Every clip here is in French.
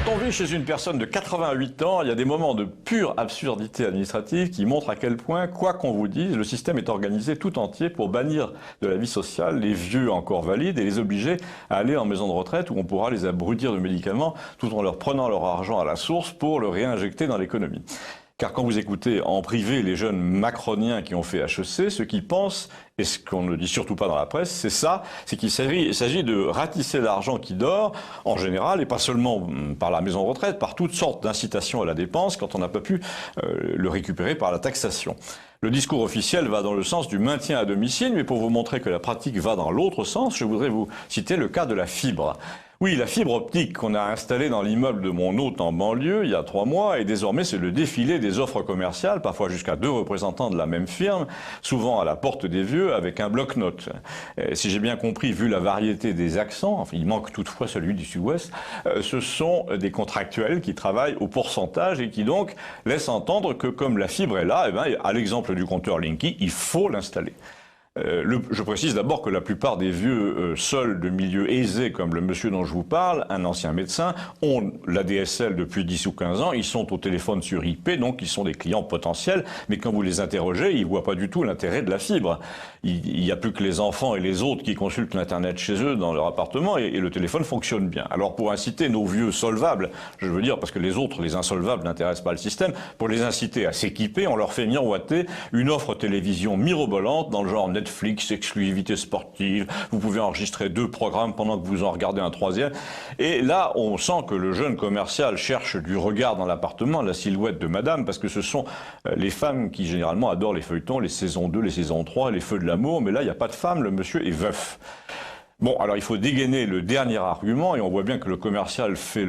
Quand on vit chez une personne de 88 ans, il y a des moments de pure absurdité administrative qui montrent à quel point, quoi qu'on vous dise, le système est organisé tout entier pour bannir de la vie sociale les vieux encore valides et les obliger à aller en maison de retraite où on pourra les abrutir de médicaments tout en leur prenant leur argent à la source pour le réinjecter dans l'économie. Car quand vous écoutez en privé les jeunes macroniens qui ont fait HEC, ce qu'ils pensent, et ce qu'on ne dit surtout pas dans la presse, c'est ça, c'est qu'il s'agit de ratisser l'argent qui dort, en général, et pas seulement par la maison de retraite, par toutes sortes d'incitations à la dépense quand on n'a pas pu le récupérer par la taxation. Le discours officiel va dans le sens du maintien à domicile, mais pour vous montrer que la pratique va dans l'autre sens, je voudrais vous citer le cas de la fibre. Oui, la fibre optique qu'on a installée dans l'immeuble de mon hôte en banlieue il y a 3 mois, et désormais c'est le défilé des offres commerciales, parfois jusqu'à 2 représentants de la même firme, souvent à la porte des vieux avec un bloc-notes. Si j'ai bien compris, vu la variété des accents, enfin, il manque toutefois celui du Sud-Ouest, ce sont des contractuels qui travaillent au pourcentage et qui donc laissent entendre que comme la fibre est là, eh ben, à l'exemple du compteur Linky, il faut l'installer. Je précise d'abord que la plupart des vieux seuls de milieux aisés, comme le monsieur dont je vous parle, un ancien médecin, ont l'ADSL depuis 10 ou 15 ans, ils sont au téléphone sur IP, donc ils sont des clients potentiels, mais quand vous les interrogez, ils ne voient pas du tout l'intérêt de la fibre. Il n'y a plus que les enfants et les autres qui consultent l'Internet chez eux dans leur appartement et le téléphone fonctionne bien. Alors pour inciter nos vieux solvables, je veux dire, parce que les autres, les insolvables, n'intéressent pas le système, pour les inciter à s'équiper, on leur fait miroiter une offre télévision mirobolante dans le genre Netflix, exclusivité sportive, vous pouvez enregistrer 2 programmes pendant que vous en regardez un 3e. Et là, on sent que le jeune commercial cherche du regard dans l'appartement, la silhouette de madame, parce que ce sont les femmes qui généralement adorent les feuilletons, les saisons 2, les saisons 3, les feux de l'amour, mais là, il n'y a pas de femme, le monsieur est veuf. Bon, alors il faut dégainer le dernier argument, et on voit bien que le commercial fait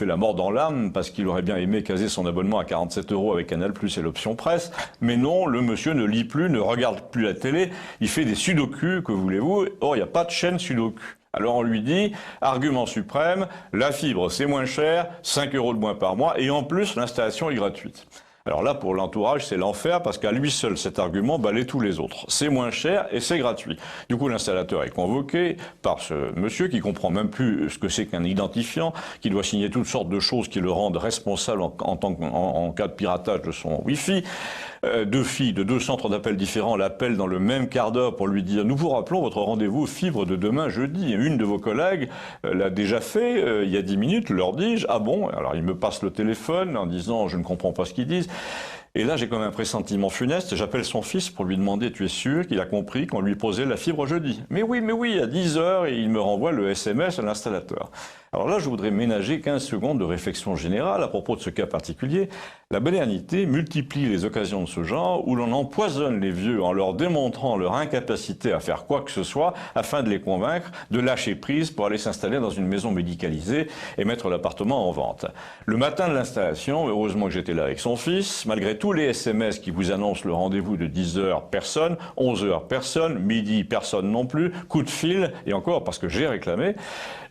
la mort dans l'âme, parce qu'il aurait bien aimé caser son abonnement à 47 € avec Canal+ et l'option presse, mais non, le monsieur ne lit plus, ne regarde plus la télé, il fait des sudoku, que voulez-vous, or il n'y a pas de chaîne sudoku. Alors on lui dit, argument suprême, la fibre c'est moins cher, 5 € de moins par mois, et en plus l'installation est gratuite. Alors là, pour l'entourage, c'est l'enfer parce qu'à lui seul, cet argument balaie tous les autres. C'est moins cher et c'est gratuit. Du coup, l'installateur est convoqué par ce monsieur qui comprend même plus ce que c'est qu'un identifiant, qui doit signer toutes sortes de choses qui le rendent responsable en cas de piratage de son Wi-Fi. 2 filles de 2 centres d'appel différents l'appellent dans le même quart d'heure pour lui dire « Nous vous rappelons votre rendez-vous fibre de demain jeudi ». Une de vos collègues l'a déjà fait il y a 10 minutes, leur dis-je. Ah bon? Alors il me passe le téléphone en disant « Je ne comprends pas ce qu'ils disent ». Et là, j'ai comme un pressentiment funeste, j'appelle son fils pour lui demander « Tu es sûr qu'il a compris qu'on lui posait la fibre jeudi ?» Mais oui, à 10 h, et il me renvoie le SMS à l'installateur. Alors là, je voudrais ménager 15 secondes de réflexion générale à propos de ce cas particulier. La modernité multiplie les occasions de ce genre où l'on empoisonne les vieux en leur démontrant leur incapacité à faire quoi que ce soit afin de les convaincre de lâcher prise pour aller s'installer dans une maison médicalisée et mettre l'appartement en vente. Le matin de l'installation, heureusement que j'étais là avec son fils, malgré tous les SMS qui vous annoncent le rendez-vous de 10 h, personne, 11 h, personne, midi, personne non plus, coup de fil, et encore parce que j'ai réclamé.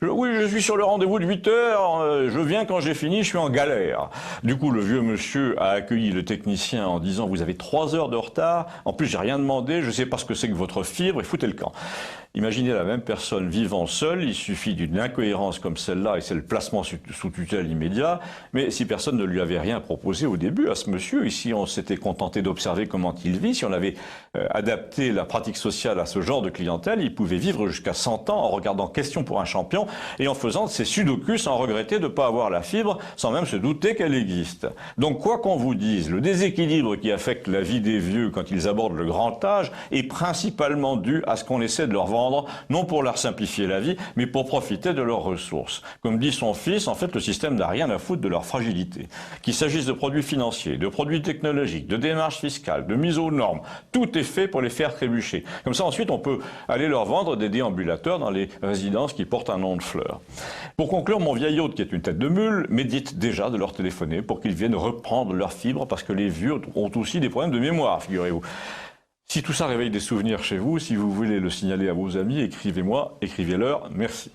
Oui, je suis sur le rendez-vous de 8 h, je viens quand j'ai fini, je suis en galère. Du coup, le vieux monsieur a accueilli le technicien en disant « Vous avez 3 heures de retard, en plus j'ai rien demandé, je sais pas ce que c'est que votre fibre, et foutez le camp ». Imaginez la même personne vivant seule, il suffit d'une incohérence comme celle-là et c'est le placement sous tutelle immédiat, mais si personne ne lui avait rien proposé au début à ce monsieur, ici on s'était contenté d'observer comment il vit, si on avait adapté la pratique sociale à ce genre de clientèle, il pouvait vivre jusqu'à 100 ans en regardant Question pour un champion et en faisant ses sudoku sans regretter de ne pas avoir la fibre, sans même se douter qu'elle existe. Donc quoi qu'on vous dise, le déséquilibre qui affecte la vie des vieux quand ils abordent le grand âge est principalement dû à ce qu'on essaie de leur vendre, non pour leur simplifier la vie, mais pour profiter de leurs ressources. Comme dit son fils, en fait, le système n'a rien à foutre de leur fragilité. Qu'il s'agisse de produits financiers, de produits technologiques, de démarches fiscales, de mise aux normes, tout est fait pour les faire trébucher. Comme ça, ensuite, on peut aller leur vendre des déambulateurs dans les résidences qui portent un nom de fleurs. Pour conclure, mon vieil hôte, qui est une tête de mule, médite déjà de leur téléphoner pour qu'ils viennent reprendre leur fibre, parce que les vieux ont aussi des problèmes de mémoire, figurez-vous. Si tout ça réveille des souvenirs chez vous, si vous voulez le signaler à vos amis, écrivez-moi, écrivez-leur. Merci.